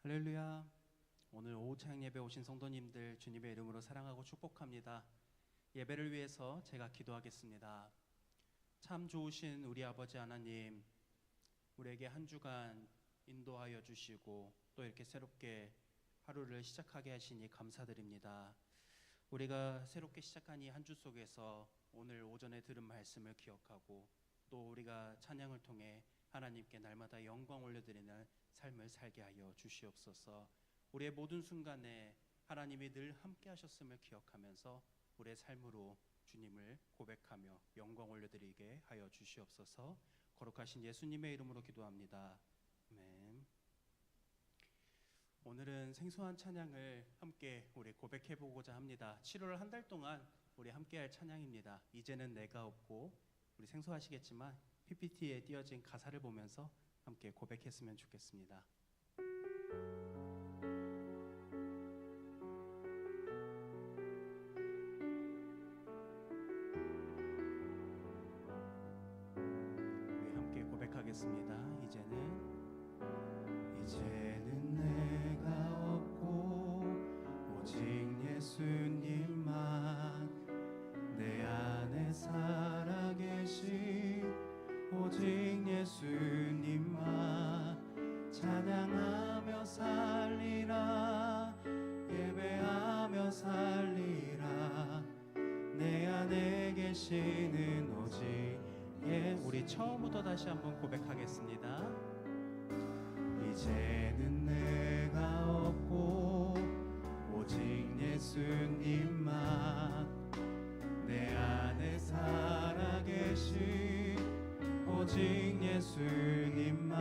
할렐루야. 오늘 오후 찬양 예배 오신 성도님들 주님의 이름으로 사랑하고 축복합니다. 예배를 위해서 제가 기도하겠습니다. 참 좋으신 우리 아버지 하나님, 우리에게 한 주간 인도하여 주시고 또 이렇게 새롭게 하루를 시작하게 하시니 감사드립니다. 우리가 새롭게 시작한 이 한 주 속에서 오늘 오전에 들은 말씀을 기억하고 또 우리가 찬양을 통해 하나님께 날마다 영광 올려드리는 삶을 살게 하여 주시옵소서. 우리의 모든 순간에 하나님이 늘 함께 하셨음을 기억하면서 우리의 삶으로 주님을 고백하며 영광 올려드리게 하여 주시옵소서. 거룩하신 예수님의 이름으로 기도합니다. 아멘. 오늘은 생소한 찬양을 함께 우리 고백해보고자 합니다. 7월 한 달 동안 우리 함께할 찬양입니다. 이제는 내가 없고, 우리 생소하시겠지만 PPT에 띄어진 가사를 보면서 함께 고백했으면 좋겠습니다. 우리 함께 고백하겠습니다. 이제는 내가 없고 오직 예수님만 내 안에 살아계신 오직 예수님만 찬양하며 살리라, 예배하며 살리라. 내 안에 계시는 오직 우리 처음부터 다시 한번 고백하겠습니다. 이제는 내가 없고 오직 예수님만 내 안에 살아계신 오직 예수님만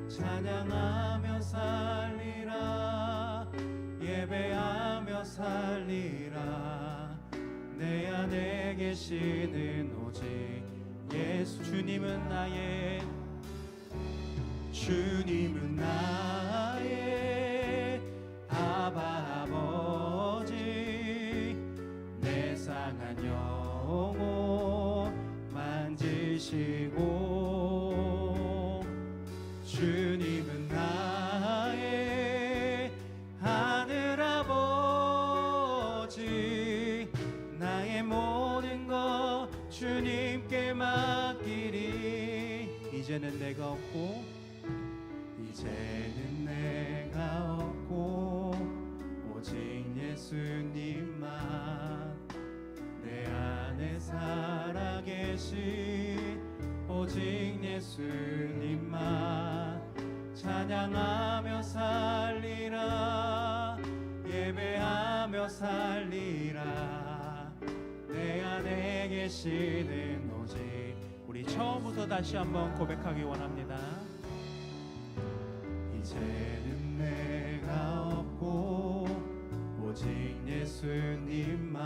찬양하며 살리라, 예배하며 살리라. 내 안에 계시는 오직 예수. 주님은 나의 아바 아버지, 내 상한 영혼 만지시고, 주님은 나의 하늘아버지, 나의 모든 것 주님께 맡기리. 이제는 내가 없고 오직 예수님만 내 안에 살아계신 오직 예수님만 찬양하며 살리라, 예배하며 살리라. 내 안에 계시는 오직. 우리 처음부터 다시 한번 고백하기 원합니다. 이제는 내가 없고 오직 예수님만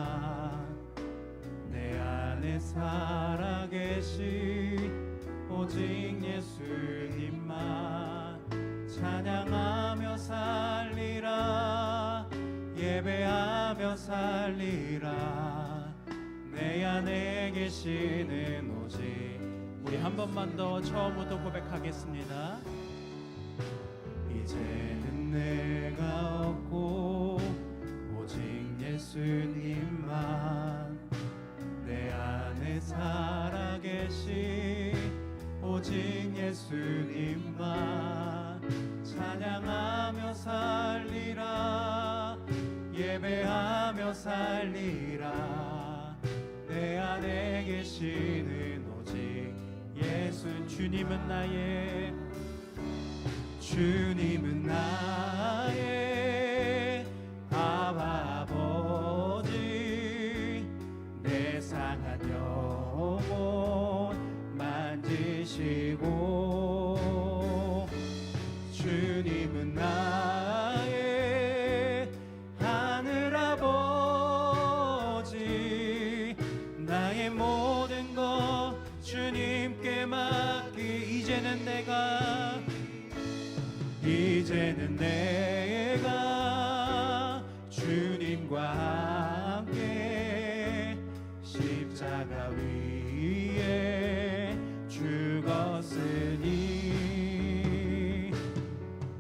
내 안에 살아계신 오직 예수님만 찬양하며 살리라, 예배하며 살리라. 내 안에 계시는 오직. 우리 한 번만 더 처음부터 고백하겠습니다. 이제는 내가 없고 오직 예수님만 내 안에 살아계신 오직 예수님만 찬양하며 살리라, 예배하며 살리라. 내 안에 계시는 오직 예수. 주님은 나의 아바 아버지, 내 상한 영혼 만지시고, 주님은 나의 하늘아버지, 나의 모든 것 주님께 맡기. 이제는 내가 주님과 함께 십자가 위에 죽었으니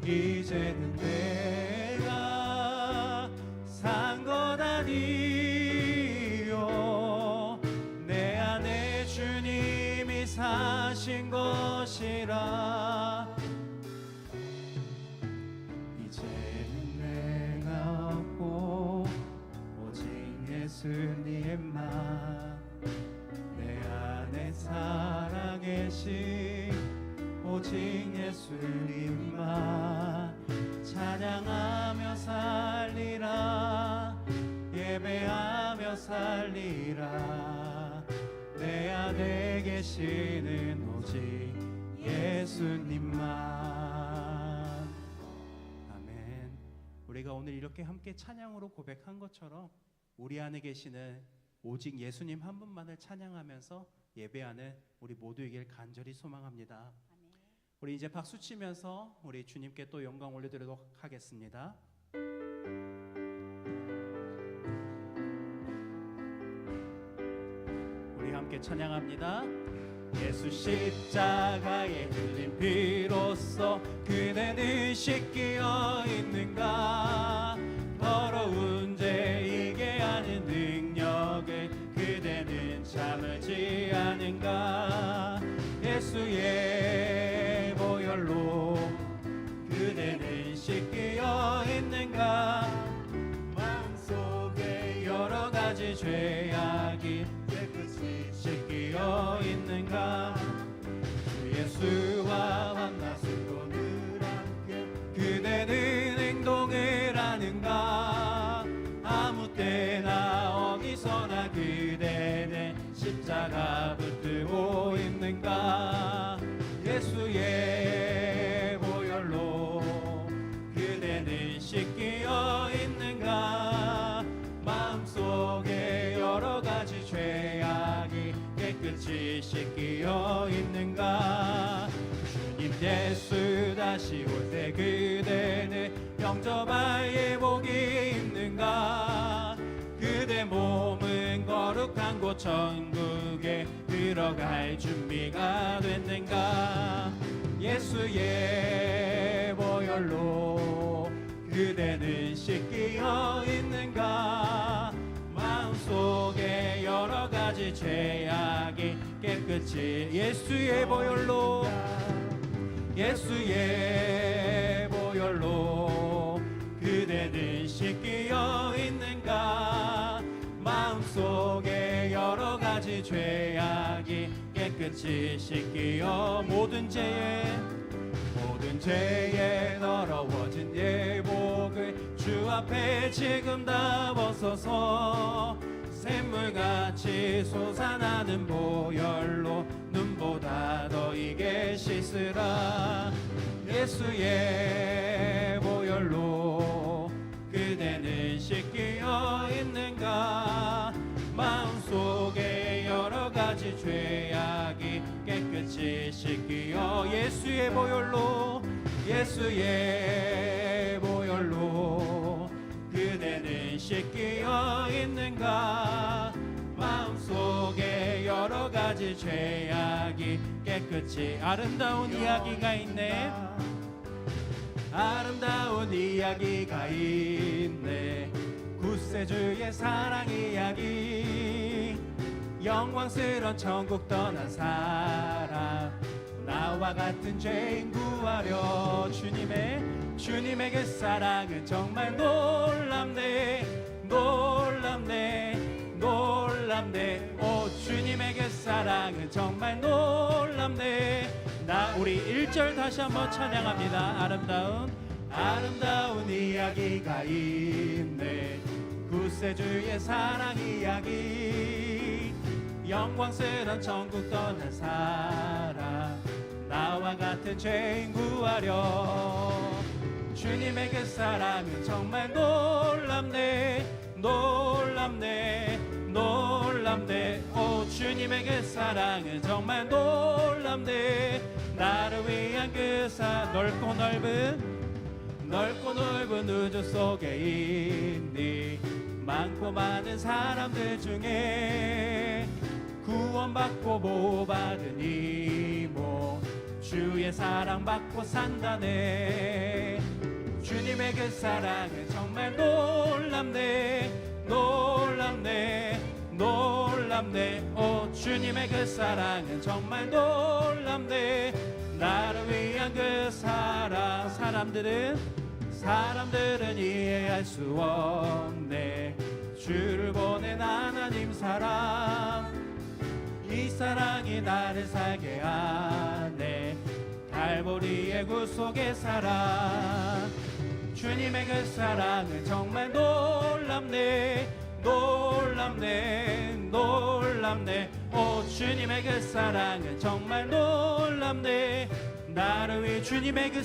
이제 이제는 내가 산 것 아니요 내 안에 주님이 사신 것이라. 이제는 내가 없고 오직 예수님만 내 안에 살아계신 오직 예수님만 찬양하며 살리라. 예배하며 살리라. 내 안에 계시는 오직 예수님만. 아멘. 우리가 오늘 이렇게 함께 찬양으로 고백한 것처럼 우리 안에 계시는 오직 예수님 한 분만을 찬양하면서 예배하는 우리 모두이길 간절히 소망합니다. 우리 이제 박수 치면서 우리 주님께 또 영광 올려드리도록 하겠습니다. 우리 함께 찬양합니다. 예수 십자가에 흘린 피로써 그대는 씻기어 있는가. 더러운 죄 이게 아닌 능력을 그대는 참을지 않은가. 예수의 보혈로 그대는 씻기어 있는가. 마음속에 여러 가지 죄악이 깨끗이 씻기어 있는가. 예수와 만나서 늘 함께 그대는 행동을 하는가. 아무 때나 어디서나 그대는 십자가 붙들고 있는가. 예수의 보혈로 그대는 씻기어 있는가. 마음속에 여러 가지 죄악이 깨끗이 씻기어 있는가. 주님 예수 다시 올 때 그대는 영접할 예복이 있는가. 그대 몸은 거룩한 곳 천국에 들어갈 준비가 됐는가. 예수의 보혈로 그대는 씻기어 있는가. 마음속에 여러 가지 죄악이 깨끗이 예수의 보혈로 예수의 보혈로 그대는 씻기어 있는가. 마음속에 여러 가지 죄악이 깨끗이 씻기어 모든 죄에 더러워진 예복을 주 앞에 지금 다 벗어서 샘물같이 솟아나는 보혈로 눈보다 더 이게 씻으라. 예수의 보혈로 그대는 씻기어 있는가. 마음속에 여러 가지 죄악이 깨끗이 씻기어 예수의 보혈로 예수의 보혈로 그대는 씻기어 있는가. 마음속에 여러 가지 죄악이 깨끗이 아름다운 이야기가 있네. 아름다운 이야기가 있네. 구세주의 사랑 이야기. 영광스런 천국 떠난 사람 나와 같은 죄인 구하려. 주님의 그 사랑은 정말 놀랍네. 오 주님의 그 사랑은 정말 놀랍네. 우리 1절 다시 한번 찬양합니다. 아름다운 이야기가 있네. 구세주의 사랑 이야기. 영광스런 천국 떠난 사람 나와 같은 죄인 구하려. 주님의 그 사랑은 정말 놀랍네. 오 주님의 그 사랑은 정말 놀랍네. 나를 위한 그 넓고 넓은 우주 속에 있니. 많고 많은 사람들 중에 구원받고 보호받은 이모 주의 사랑받고 산다네. 주님의 그 사랑은 정말 놀랍네 놀랍네 놀랍네 오 주님의 그 사랑은 정말 놀랍네 나를 위한 그 사랑 사람들은 이해할 수 없네 주를 보낸 하나님 사랑 이 사랑이 나를 살게 하네 갈보리의 구속의 사랑 주님의 그 사랑은 정말 놀랍네 놀랍네 놀랍네 오 주님의 그 사랑은 정말 놀랍네 나를 위해 주님의 그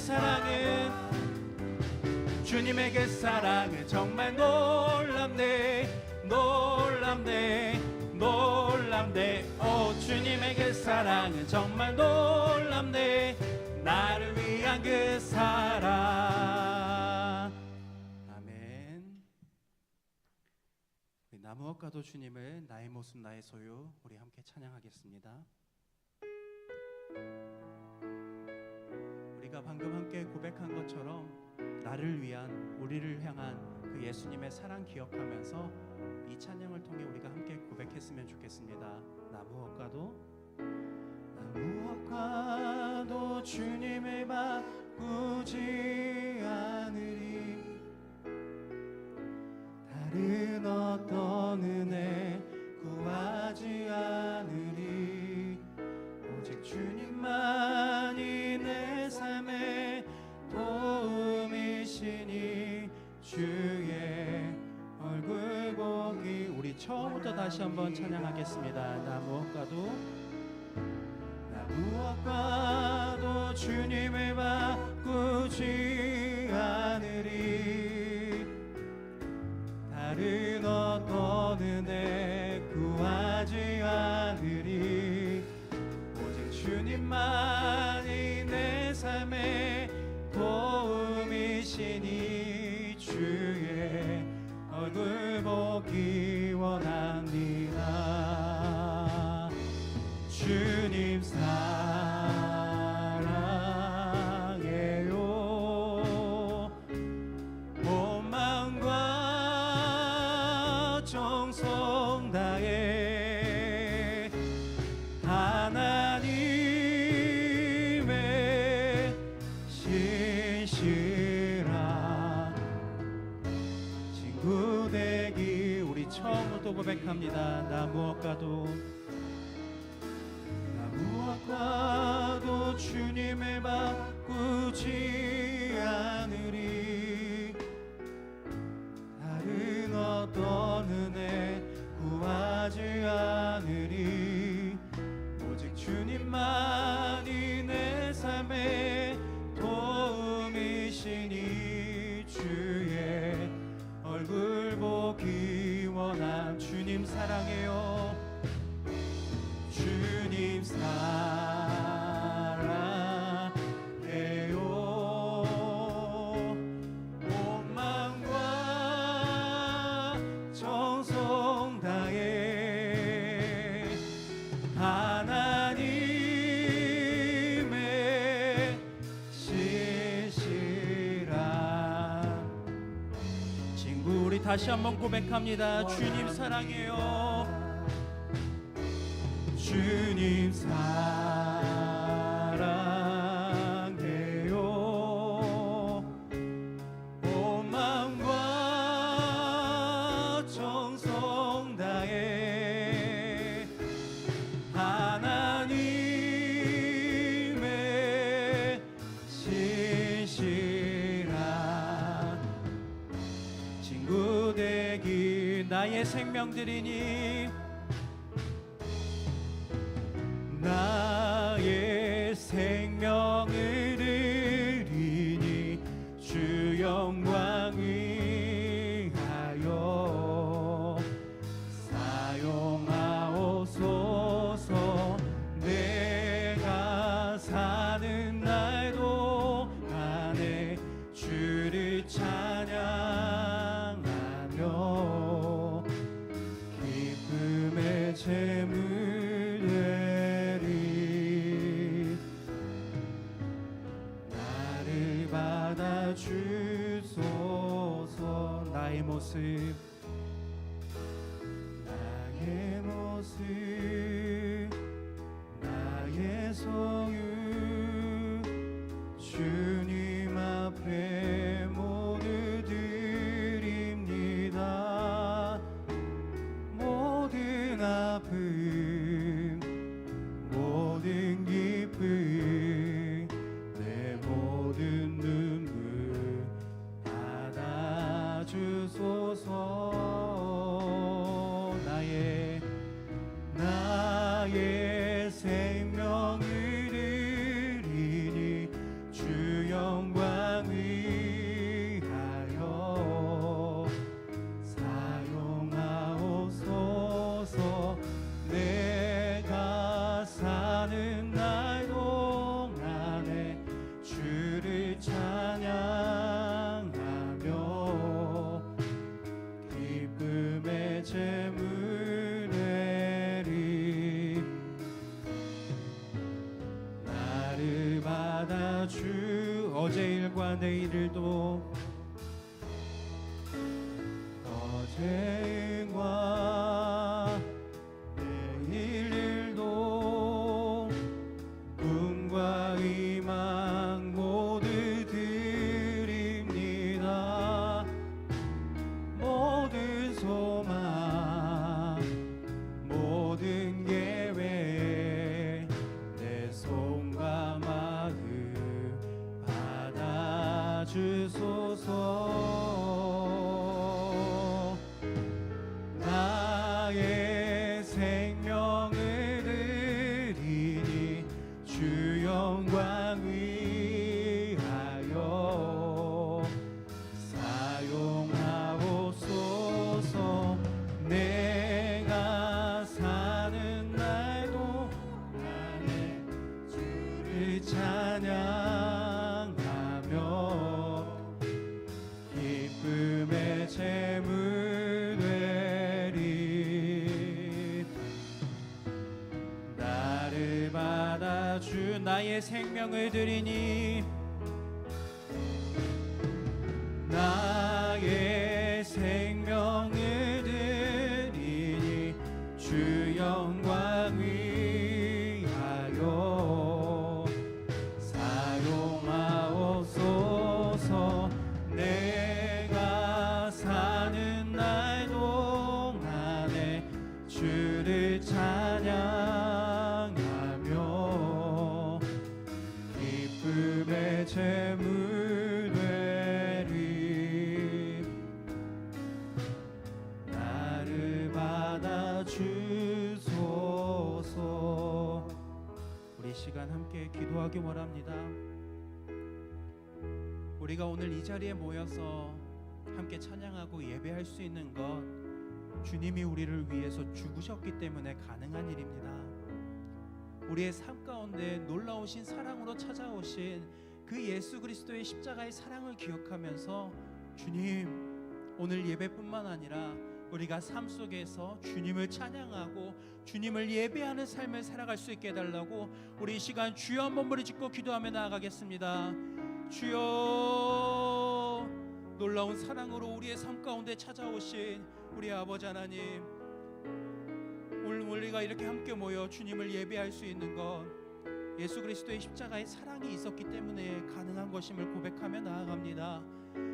사랑은 정말 놀랍네 놀랍네 놀랍네 오 주님의 그 사랑은 정말 놀랍네 나를 위한 그 사랑 아멘. 나 무엇과도 주님을 나의 모습 나의 소유 우리 함께 찬양하겠습니다. 우리가 방금 함께 고백한 것처럼 나를 위한 우리를 향한 그 예수님의 사랑 기억하면서 이 찬양을 통해 우리가 함께 고백했으면 좋겠습니다. 나 무엇과도 주님을 바꾸지 않으리 다른 어떤 은혜 구하지 않으리 오직 주님만이 내 삶의 도움이시니 주의 얼굴 보기 우리 처음부터 다시 한번 찬양하겠습니다. 나 무엇과도 주님을 바꾸지 않으리 다른 어떤 은혜 구하지 않으리 오직 주님만이 내 삶의 도움이시니 주의 얼굴 보기 원합니다. 주님 사랑해요 온 마음과 정성 다해 하나님의 신실한 친구 되기 우리 처음부터 고백합니다. 나 무엇과도 주님을 바꾸지 않으리 다른 어떤 은혜 구하지 않으리 오직 주님만이 내 삶의 도움이시니 주의 얼굴 보기 원함 주님 사랑해요 주님 사랑해요 온 마음과 정성 다해 하나님의 신실한 친구 우리 다시 한번 고백합니다. 주님 사랑해요 주님 사랑해요 온 마음과 정성 다해 하나님의 신실한 친구 되기 나의 생명 드리니 나의 생명을 드리니 주 영광 위하여 사용하옵소서 내가 사는 날도 안에 주를 찬양하며 기쁨 받아주소서. 나의 모습 나의 소유 주님 앞에 모두 드립니다. 모든 아픔 모든 기쁨 내 모든 눈물 받아주소서. 나의 생명을 드리니 주 영광 위하여 사용하옵소서. 내가 사는 날 동안에 주를 찬양하며 기쁨의 제물 주 어제 일과 내일도 어제 일과 내일 일도 꿈과 희망 모두 드립니다. 모든 소망 모든 계획 내 손과 마음 주소서. 나의 생명을 드리니 주 영광 위하여 사용하옵소서. 내가 사는 날 동안에 주를 찬양 기쁨의 제물 되리. 나를 받아주 나의 생명을 드리니 나의 생명을 드리니 주 영광 위하여 사용하옵소서. 내가 사는 날 동안에 주를 찬양하며 기쁨의 제물 되리. 나를 받아주소서. 우리 시간 함께 기도하기 원합니다. 우리가 오늘 이 자리에 모여서 함께 찬양하고 예배할 수 있는 것 주님이 우리를 위해서 죽으셨기 때문에 가능한 일입니다. 우리의 삶 가운데 놀라우신 사랑으로 찾아오신 그 예수 그리스도의 십자가의 사랑을 기억하면서 주님, 오늘 예배뿐만 아니라 우리가 삶 속에서 주님을 찬양하고 주님을 예배하는 삶을 살아갈 수 있게 해달라고 우리 이 시간 주여 한번 부르짖고 기도하며 나아가겠습니다. 주여, 놀라운 사랑으로 우리의 삶 가운데 찾아오신 우리 아버지 하나님, 오늘 우리가 이렇게 함께 모여 주님을 예배할 수 있는 것 예수 그리스도의 십자가의 사랑이 있었기 때문에 가능한 것임을 고백하며 나아갑니다.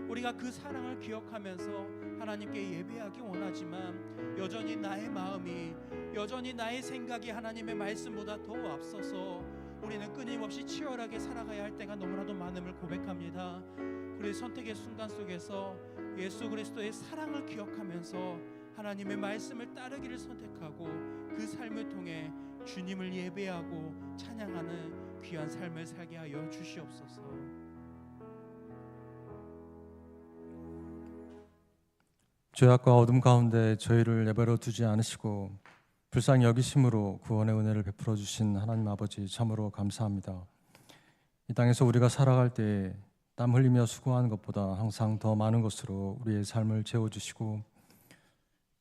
우리가 그 사랑을 기억하면서 하나님께 예배하기 원하지만 여전히 나의 마음이, 여전히 나의 생각이 하나님의 말씀보다 더 앞서서 우리는 끊임없이 치열하게 살아가야 할 때가 너무나도 많음을 고백합니다. 우리 선택의 순간 속에서 예수 그리스도의 사랑을 기억하면서 하나님의 말씀을 따르기를 선택하고 그 삶을 통해 주님을 예배하고 찬양하는 귀한 삶을 살게 하여 주시옵소서. 죄악과 어둠 가운데 저희를 내버려 두지 않으시고 불쌍히 여기심으로 구원의 은혜를 베풀어 주신 하나님 아버지 참으로 감사합니다. 이 땅에서 우리가 살아갈 때 땀 흘리며 수고하는 것보다 항상 더 많은 것으로 우리의 삶을 채워주시고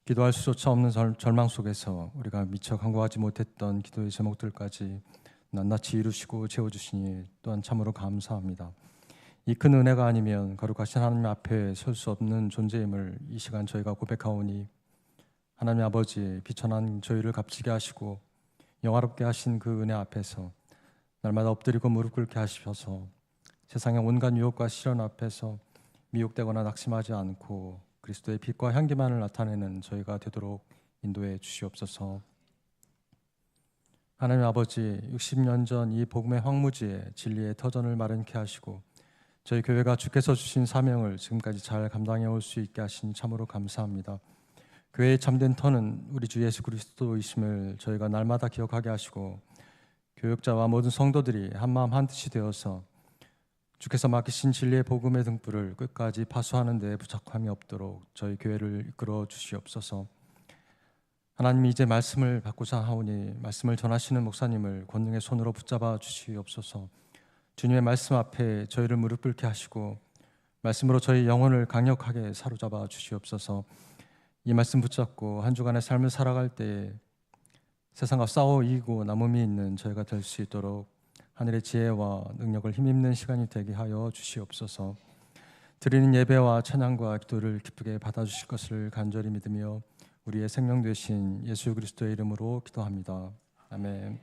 기도할 수조차 없는 절망 속에서 우리가 미처 간구하지 못했던 기도의 제목들까지 낱낱이 이루시고 채워주시니 또한 참으로 감사합니다. 이 큰 은혜가 아니면 거룩하신 하나님 앞에 설 수 없는 존재임을 이 시간 저희가 고백하오니 하나님 아버지 비천한 저희를 값지게 하시고 영화롭게 하신 그 은혜 앞에서 날마다 엎드리고 무릎 꿇게 하시셔서 세상의 온갖 유혹과 시련 앞에서 미혹되거나 낙심하지 않고 그리스도의 빛과 향기만을 나타내는 저희가 되도록 인도해 주시옵소서. 하나님 아버지 60년 전 이 복음의 황무지에 진리의 터전을 마련케 하시고 저희 교회가 주께서 주신 사명을 지금까지 잘 감당해 올 수 있게 하신 참으로 감사합니다. 교회의 참된 터는 우리 주 예수 그리스도이심을 저희가 날마다 기억하게 하시고 교역자와 모든 성도들이 한마음 한뜻이 되어서 주께서 맡기신 진리의 복음의 등불을 끝까지 파수하는 데 부족함이 없도록 저희 교회를 이끌어 주시옵소서. 하나님이 이제 말씀을 받고자 하오니 말씀을 전하시는 목사님을 권능의 손으로 붙잡아 주시옵소서. 주님의 말씀 앞에 저희를 무릎 꿇게 하시고 말씀으로 저희 영혼을 강력하게 사로잡아 주시옵소서. 이 말씀 붙잡고 한 주간의 삶을 살아갈 때에 세상과 싸워 이기고 남음이 있는 저희가 될 수 있도록 하늘의 지혜와 능력을 힘입는 시간이 되게 하여 주시옵소서. 드리는 예배와 찬양과 기도를 기쁘게 받아주실 것을 간절히 믿으며 우리의 생명 되신 예수 그리스도의 이름으로 기도합니다. 아멘.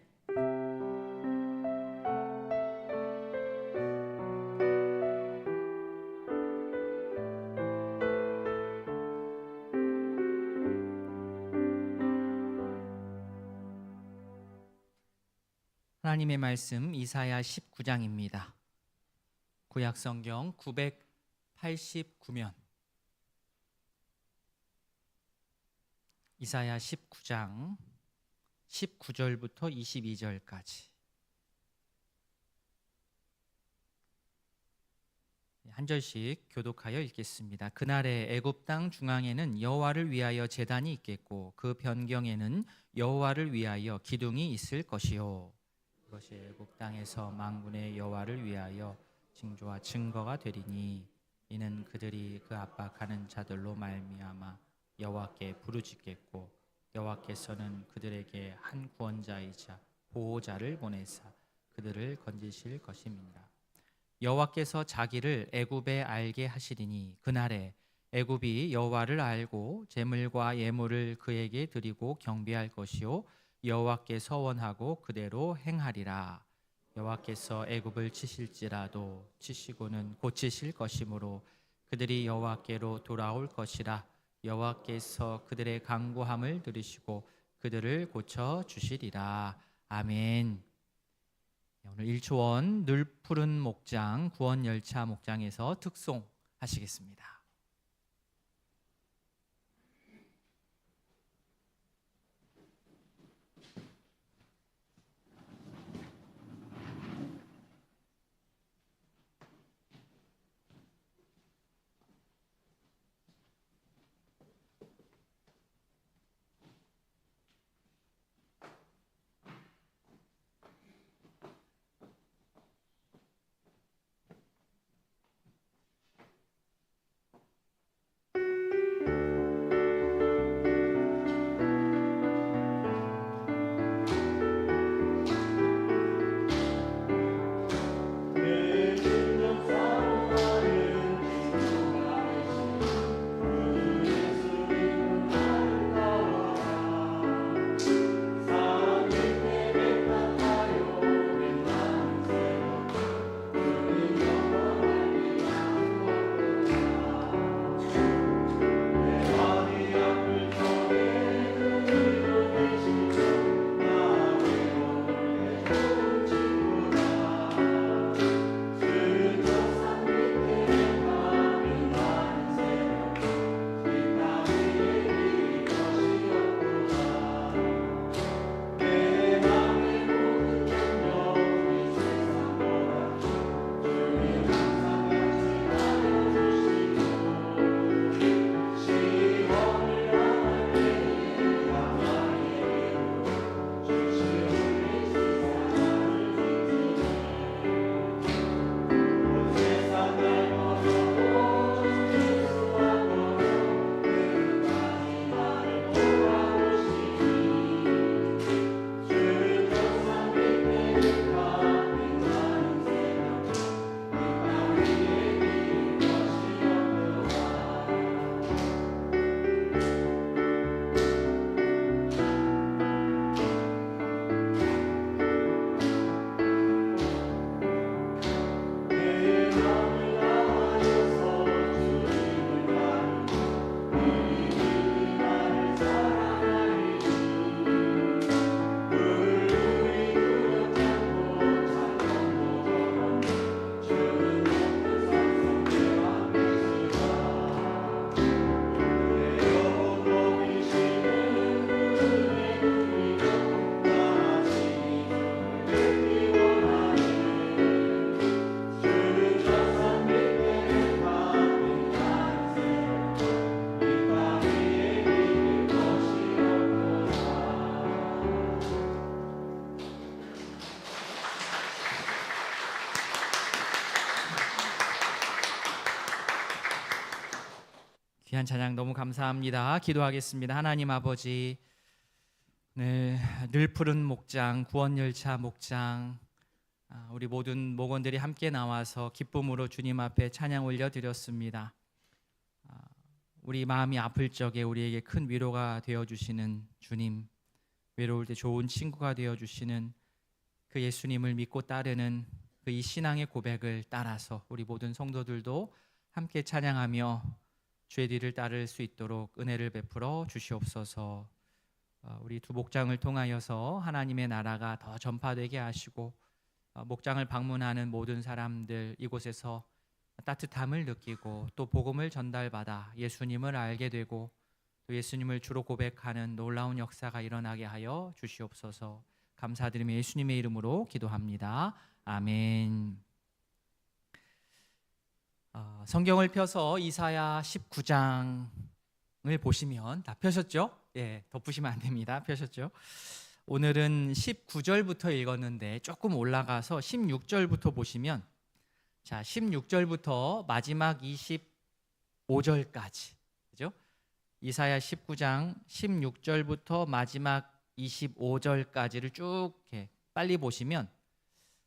하나님의 말씀 이사야 19장입니다. 구약 성경 989면 이사야 19장 19절부터 22절까지 한 절씩 교독하여 읽겠습니다. 그날에 애굽 땅 중앙에는 여호와를 위하여 제단이 있겠고 그 변경에는 여호와를 위하여 기둥이 있을 것이요 그것이 애굽 땅에서 만군의 여호와를 위하여 징조와 증거가 되리니 이는 그들이 그 압박하는 자들로 말미암아 여호와께 부르짖겠고 여호와께서는 그들에게 한 구원자이자 보호자를 보내사 그들을 건지실 것입니다. 여호와께서 자기를 애굽에 알게 하시리니 그날에 애굽이 여호와를 알고 제물과 예물을 그에게 드리고 경배할 것이요 여호와께서 원하고 그대로 행하리라. 여호와께서 애굽을 치실지라도 치시고는 고치실 것이므로 그들이 여호와께로 돌아올 것이라. 여호와께서 그들의 간구함을 들으시고 그들을 고쳐 주시리라. 아멘. 오늘 1초원 늘푸른 목장 구원열차 목장에서 특송하시겠습니다. 귀한 찬양 너무 감사합니다. 기도하겠습니다. 하나님 아버지, 늘 푸른 목장, 구원열차 목장, 우리 모든 목원들이 함께 나와서 기쁨으로 주님 앞에 찬양 올려드렸습니다. 우리 마음이 아플 적에 우리에게 큰 위로가 되어주시는 주님, 외로울 때 좋은 친구가 되어주시는 그 예수님을 믿고 따르는 그 이 신앙의 고백을 따라서 우리 모든 성도들도 함께 찬양하며 주의 뒤를 따를 수 있도록 은혜를 베풀어 주시옵소서. 우리 두 목장을 통하여서 하나님의 나라가 더 전파되게 하시고 목장을 방문하는 모든 사람들 이곳에서 따뜻함을 느끼고 또 복음을 전달받아 예수님을 알게 되고 또 예수님을 주로 고백하는 놀라운 역사가 일어나게 하여 주시옵소서. 감사드리며 예수님의 이름으로 기도합니다. 아멘. 성경을 펴서 이사야 19장을 보시면 다 펴셨죠? 예, 덮으시면 안 됩니다. 펴셨죠? 오늘은 19절부터 읽었는데 조금 올라가서 16절부터 보시면, 자, 16절부터 마지막 25절까지, 그죠? 이사야 19장 16절부터 마지막 25절까지를 쭉 이렇게 빨리 보시면,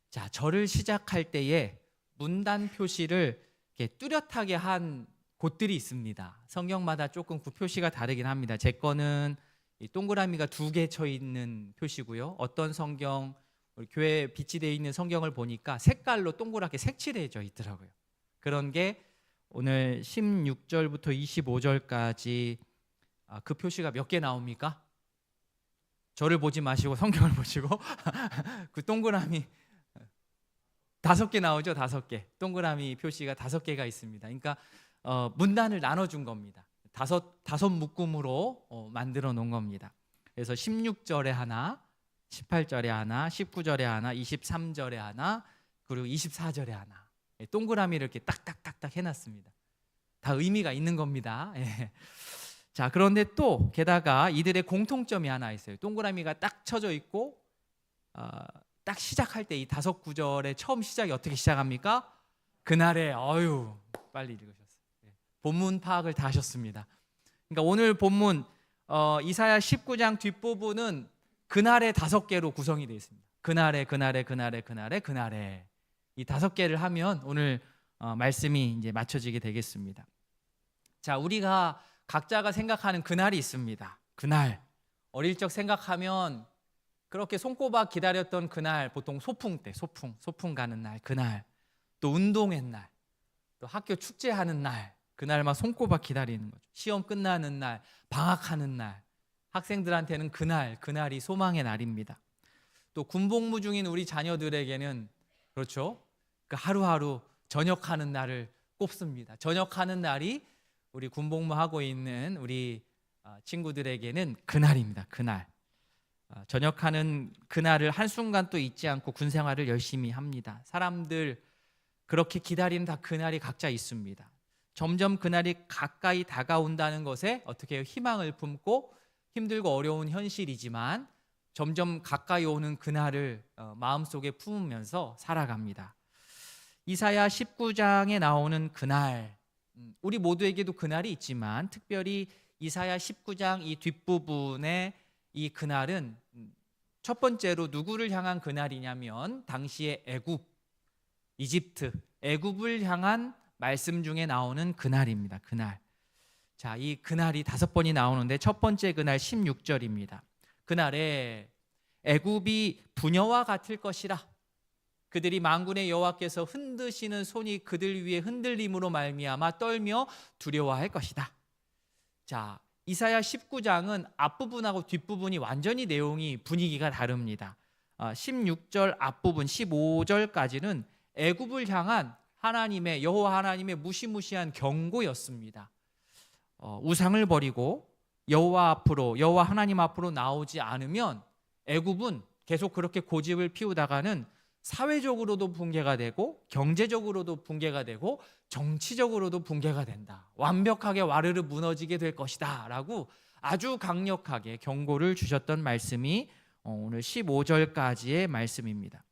자, 절을 시작할 때에 문단 표시를 이렇게 뚜렷하게 한 곳들이 있습니다. 성경마다 조금 그 표시가 다르긴 합니다. 제 거는 이 동그라미가 2개 쳐 있는 표시고요. 어떤 성경, 우리 교회에 비치되어 있는 성경을 보니까 색깔로 동그랗게 색칠해져 있더라고요. 그런 게 오늘 16절부터 25절까지 그 표시가 몇 개 나옵니까? 저를 보지 마시고 성경을 보시고 그 동그라미 5개 나오죠. 5개. 동그라미 표시가 5개가 있습니다. 그러니까 문단을 나눠준 겁니다. 다섯 묶음으로 만들어 놓은 겁니다. 그래서 16절에 하나, 18절에 하나, 19절에 하나, 23절에 하나, 그리고 24절에 하나. 동그라미를 이렇게 딱딱딱딱 해놨습니다. 다 의미가 있는 겁니다. 예. 자, 그런데 또 게다가 이들의 공통점이 하나 있어요. 동그라미가 딱 쳐져 있고 딱 시작할 때 이 5구절의 처음 시작이 어떻게 시작합니까? 그날에 빨리 읽으셨어요. 본문 파악을 다 하셨습니다. 그러니까 오늘 본문 이사야 19장 뒷부분은 그날의 5개로 구성이 되어 있습니다. 그날에 이 5개를 하면 오늘 말씀이 이제 맞춰지게 되겠습니다. 자, 우리가 각자가 생각하는 그날이 있습니다. 그날 어릴 적 생각하면 그렇게 손꼽아 기다렸던 그날, 보통 소풍 때 소풍 가는 날, 그날, 또 운동회 날, 또 학교 축제하는 날, 그날 막 손꼽아 기다리는 거죠. 시험 끝나는 날, 방학하는 날, 학생들한테는 그날이 소망의 날입니다. 또 군복무 중인 우리 자녀들에게는 그렇죠, 그 하루하루 전역하는 날을 꼽습니다. 전역하는 날이 우리 군복무하고 있는 우리 친구들에게는 그날입니다. 그날. 전역하는 그날을 한순간 또 잊지 않고 군생활을 열심히 합니다. 사람들 그렇게 기다리는 다 그날이 각자 있습니다. 점점 그날이 가까이 다가온다는 것에 어떻게 희망을 품고 힘들고 어려운 현실이지만 점점 가까이 오는 그날을 마음속에 품으면서 살아갑니다. 이사야 19장에 나오는 그날, 우리 모두에게도 그날이 있지만 특별히 이사야 19장 이 뒷부분에 이 그날은 첫 번째로 누구를 향한 그날이냐면 당시의 이집트, 애굽을 향한 말씀 중에 나오는 그날입니다. 그날. 자, 이 그날이 5번이 나오는데 첫 번째 그날 16절입니다. 그날에 애굽이 부녀와 같을 것이라. 그들이 만군의 여호와께서 흔드시는 손이 그들 위에 흔들림으로 말미암아 떨며 두려워할 것이다. 자, 이사야 19장은 앞부분하고 뒷부분이 완전히 내용이 분위기가 다릅니다. 16절 앞부분 15절까지는 애굽을 향한 하나님의 여호와 하나님의 무시무시한 경고였습니다. 우상을 버리고 여호와 하나님 앞으로 나오지 않으면 애굽은 계속 그렇게 고집을 피우다가는 사회적으로도 붕괴가 되고 경제적으로도 붕괴가 되고 정치적으로도 붕괴가 된다. 완벽하게 와르르 무너지게 될 것이다 라고 아주 강력하게 경고를 주셨던 말씀이 오늘 15절까지의 말씀입니다.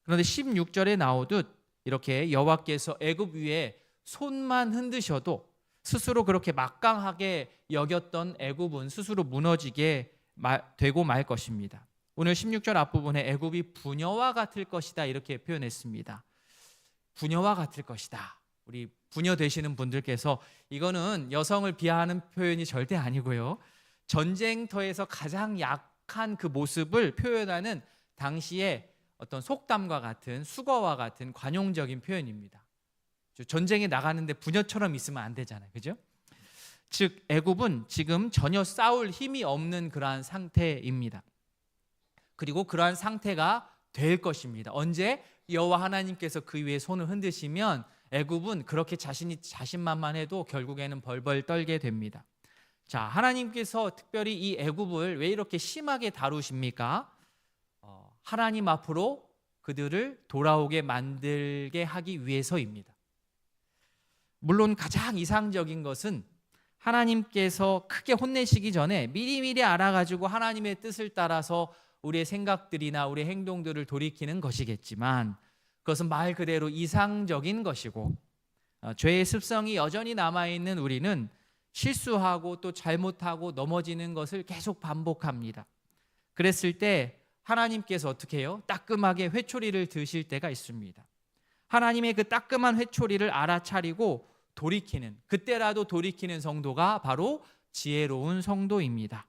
그런데 16절에 나오듯 이렇게 여호와께서 애굽 위에 손만 흔드셔도 스스로 그렇게 막강하게 여겼던 애굽은 스스로 무너지게 되고 말 것입니다. 오늘 16절 앞부분에 애굽이 부녀와 같을 것이다 이렇게 표현했습니다. 부녀와 같을 것이다. 우리 부녀 되시는 분들께서 이거는 여성을 비하하는 표현이 절대 아니고요. 전쟁터에서 가장 약한 그 모습을 표현하는 당시의 어떤 속담과 같은 수거와 같은 관용적인 표현입니다. 전쟁에 나가는데 부녀처럼 있으면 안 되잖아요. 그죠? 즉 애굽은 지금 전혀 싸울 힘이 없는 그러한 상태입니다. 그리고 그러한 상태가 될 것입니다. 언제 여호와 하나님께서 그 위에 손을 흔드시면 애굽은 그렇게 자신만만해도 결국에는 벌벌 떨게 됩니다. 자, 하나님께서 특별히 이 애굽을 왜 이렇게 심하게 다루십니까? 하나님 앞으로 그들을 돌아오게 만들게 하기 위해서입니다. 물론 가장 이상적인 것은 하나님께서 크게 혼내시기 전에 미리미리 알아가지고 하나님의 뜻을 따라서 우리의 생각들이나 우리의 행동들을 돌이키는 것이겠지만 그것은 말 그대로 이상적인 것이고 죄의 습성이 여전히 남아있는 우리는 실수하고 또 잘못하고 넘어지는 것을 계속 반복합니다. 그랬을 때 하나님께서 어떻게 해요? 따끔하게 회초리를 드실 때가 있습니다. 하나님의 그 따끔한 회초리를 알아차리고 돌이키는, 그때라도 돌이키는 성도가 바로 지혜로운 성도입니다.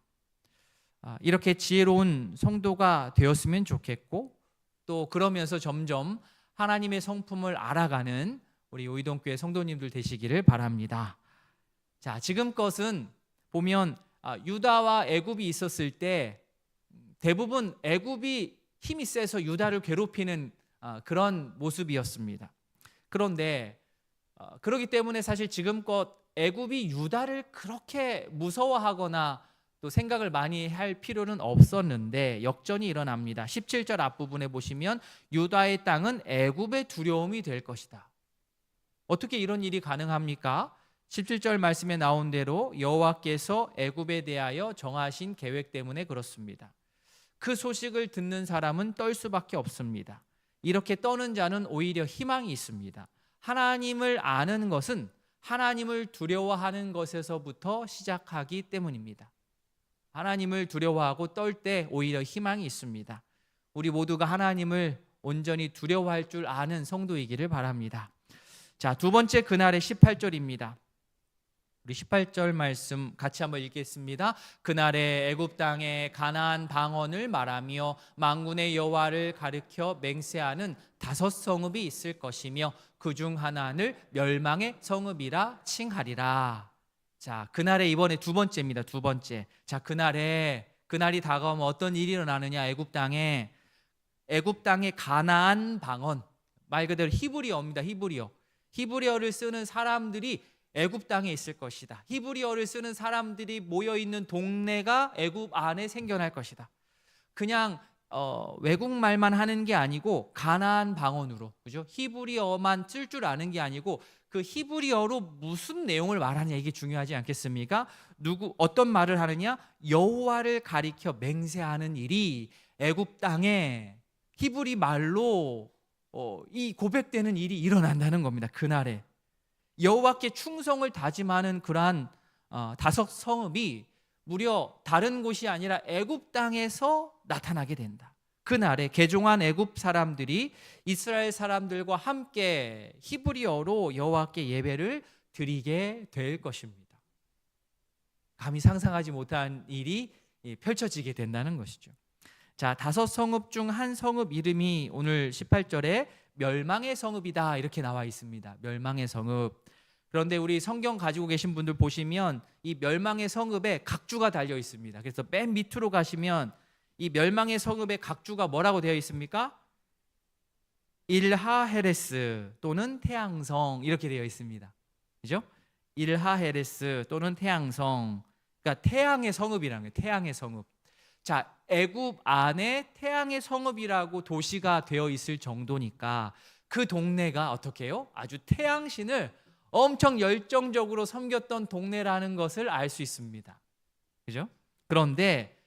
이렇게 지혜로운 성도가 되었으면 좋겠고 또 그러면서 점점 하나님의 성품을 알아가는 우리 오이동교회 성도님들 되시기를 바랍니다. 자, 지금껏은 보면 유다와 애굽이 있었을 때 대부분 애굽이 힘이 세서 유다를 괴롭히는 그런 모습이었습니다. 그런데 그렇기 때문에 사실 지금껏 애굽이 유다를 그렇게 무서워하거나 또 생각을 많이 할 필요는 없었는데 역전이 일어납니다. 17절 앞부분에 보시면 유다의 땅은 애굽의 두려움이 될 것이다. 어떻게 이런 일이 가능합니까? 17절 말씀에 나온 대로 여호와께서 애굽에 대하여 정하신 계획 때문에 그렇습니다. 그 소식을 듣는 사람은 떨 수밖에 없습니다. 이렇게 떠는 자는 오히려 희망이 있습니다. 하나님을 아는 것은 하나님을 두려워하는 것에서부터 시작하기 때문입니다. 하나님을 두려워하고 떨 때 오히려 희망이 있습니다. 우리 모두가 하나님을 온전히 두려워할 줄 아는 성도이기를 바랍니다. 자, 두 번째 그날의 18절입니다. 우리 18절 말씀 같이 한번 읽겠습니다. 그날에 애굽 땅에 가나안 방언을 말하며 만군의 여호와를 가리켜 맹세하는 5 성읍이 있을 것이며 그중 하나를 멸망의 성읍이라 칭하리라. 자, 그날에 이번에 두 번째입니다. 두 번째. 자, 그날이 다가오면 어떤 일이 일어나느냐? 애굽 땅에 가나안 방언, 말 그대로 히브리어입니다. 히브리어를 쓰는 사람들이 애굽 땅에 있을 것이다. 히브리어를 쓰는 사람들이 모여 있는 동네가 애굽 안에 생겨날 것이다. 그냥 외국말만 하는 게 아니고 가나안 방언으로, 그죠? 히브리어만 쓸 줄 아는 게 아니고 그 히브리어로 무슨 내용을 말하느냐, 이게 중요하지 않겠습니까? 어떤 말을 하느냐? 여호와를 가리켜 맹세하는 일이 애굽 땅에 히브리 말로 이 고백되는 일이 일어난다는 겁니다. 그날에 여호와께 충성을 다짐하는 그러한 5 성읍이 무려 다른 곳이 아니라 애굽 땅에서 나타나게 된다. 그날에 개종한 애굽 사람들이 이스라엘 사람들과 함께 히브리어로 여호와께 예배를 드리게 될 것입니다. 감히 상상하지 못한 일이 펼쳐지게 된다는 것이죠. 자, 5 성읍 중 한 성읍 이름이 오늘 18절에 멸망의 성읍이다 이렇게 나와 있습니다. 멸망의 성읍. 그런데 우리 성경 가지고 계신 분들 보시면 이 멸망의 성읍에 각주가 달려 있습니다. 그래서 맨 밑으로 가시면 이 멸망의 성읍의 각주가 뭐라고 되어 있습니까? 일하헤레스 또는 태양성 이렇게 되어 있습니다. 그죠? 일하헤레스 또는 태양성. 그러니까 태양의 성읍이라는 거예요. 태양의 성읍. 자, 애굽 안에 태양의 성읍이라고 도시가 되어 있을 정도니까 그 동네가 어떻게 해요? 아주 태양신을 엄청 열정적으로 섬겼던 동네라는 것을 알 수 있습니다. 그죠? 그런데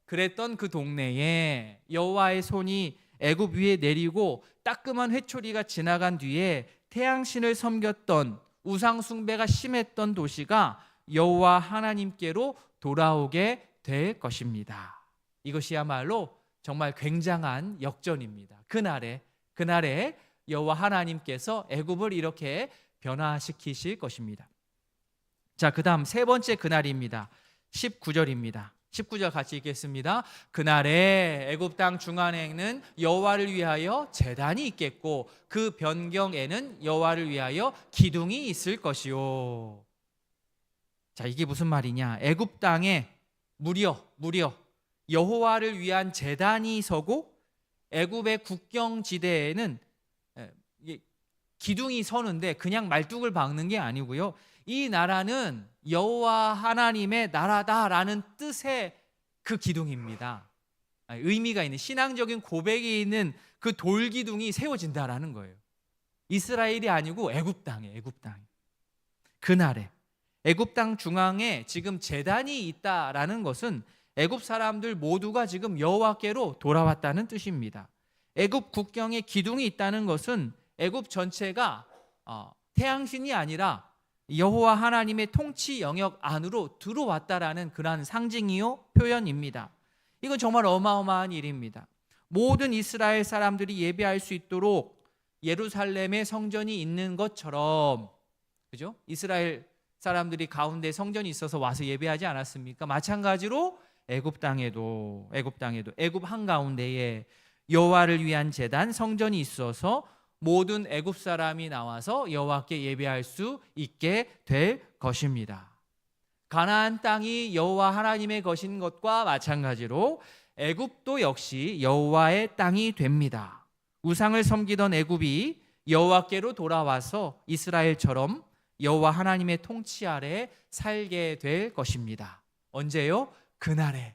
그랬던 그 동네에 여호와의 손이 애굽 위에 내리고 따끔한 회초리가 지나간 뒤에 태양신을 섬겼던 우상 숭배가 심했던 도시가 여호와 하나님께로 돌아오게 될 것입니다. 이것이야말로 정말 굉장한 역전입니다. 그날에 여호와 하나님께서 애굽을 이렇게 변화시키실 것입니다. 자, 그다음 세 번째 그날입니다. 19절입니다. 19절 같이 읽겠습니다. 그날에 애굽 땅 중앙에는 여호와를 위하여 제단이 있겠고 그 변경에는 여호와를 위하여 기둥이 있을 것이요. 자, 이게 무슨 말이냐? 애굽 땅에 무려 여호와를 위한 제단이 서고 애굽의 국경 지대에는 기둥이 서는데 그냥 말뚝을 박는 게 아니고요. 이 나라는 여호와 하나님의 나라다라는 뜻의 그 기둥입니다. 의미가 있는 신앙적인 고백이 있는 그 돌 기둥이 세워진다라는 거예요. 이스라엘이 아니고 애굽 땅에. 그날에 애굽 땅 중앙에 지금 제단이 있다라는 것은 애굽 사람들 모두가 지금 여호와께로 돌아왔다는 뜻입니다. 애굽 국경에 기둥이 있다는 것은 애굽 전체가 태양신이 아니라 여호와 하나님의 통치 영역 안으로 들어왔다라는 그러한 상징이요 표현입니다. 이건 정말 어마어마한 일입니다. 모든 이스라엘 사람들이 예배할 수 있도록 예루살렘에 성전이 있는 것처럼, 그죠? 이스라엘 사람들이 가운데 성전이 있어서 와서 예배하지 않았습니까? 마찬가지로 애굽 땅에도 애굽 한가운데에 여호와를 위한 제단 성전이 있어서 모든 애굽 사람이 나와서 여호와께 예배할 수 있게 될 것입니다. 가나안 땅이 여호와 하나님의 것인 것과 마찬가지로 애굽도 역시 여호와의 땅이 됩니다. 우상을 섬기던 애굽이 여호와께로 돌아와서 이스라엘처럼 여호와 하나님의 통치 아래 살게 될 것입니다. 언제요? 그날에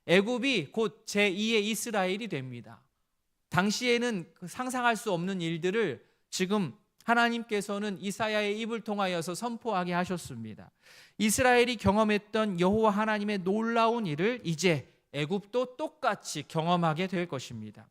애굽이 곧 제2의 이스라엘이 됩니다. 당시에는 상상할 수 없는 일들을 지금 하나님께서는 이사야의 입을 통하여서 선포하게 하셨습니다. 이스라엘이 경험했던 여호와 하나님의 놀라운 일을 이제 애굽도 똑같이 경험하게 될 것입니다.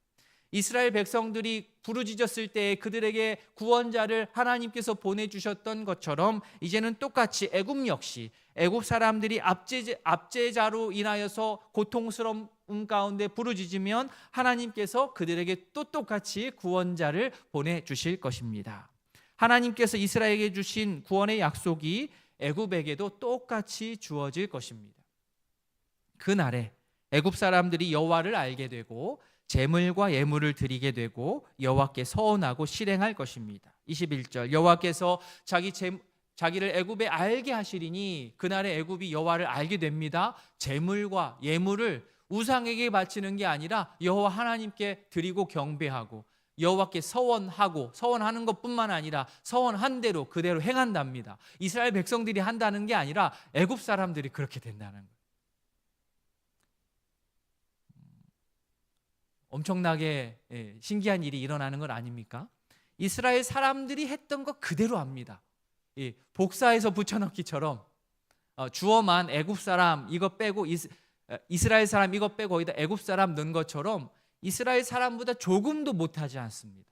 이스라엘 백성들이 부르짖었을 때 그들에게 구원자를 하나님께서 보내주셨던 것처럼 이제는 똑같이 애굽 역시 애굽 사람들이 압제자로 인하여서 고통스러운 가운데 부르짖으면 하나님께서 그들에게 또 똑같이 구원자를 보내주실 것입니다. 하나님께서 이스라엘에게 주신 구원의 약속이 애굽에게도 똑같이 주어질 것입니다. 그날에 애굽 사람들이 여호와를 알게 되고 제물과 예물을 드리게 되고 여호와께 서원하고 실행할 것입니다. 21절 여호와께서 자기를 애굽에 알게 하시리니 그날에 애굽이 여호와를 알게 됩니다. 제물과 예물을 우상에게 바치는 게 아니라 여호와 하나님께 드리고 경배하고 여호와께 서원하는 것뿐만 아니라 서원한 대로 그대로 행한답니다. 이스라엘 백성들이 한다는 게 아니라 애굽 사람들이 그렇게 된다는 거예요. 엄청나게 신기한 일이 일어나는 건 아닙니까? 이스라엘 사람들이 했던 거 그대로 합니다. 복사해서 붙여넣기처럼 주어만 애굽 사람 이거 빼고 이스라엘 사람 이거 빼고 거기다 애굽 사람 넣은 것처럼 이스라엘 사람보다 조금도 못하지 않습니다.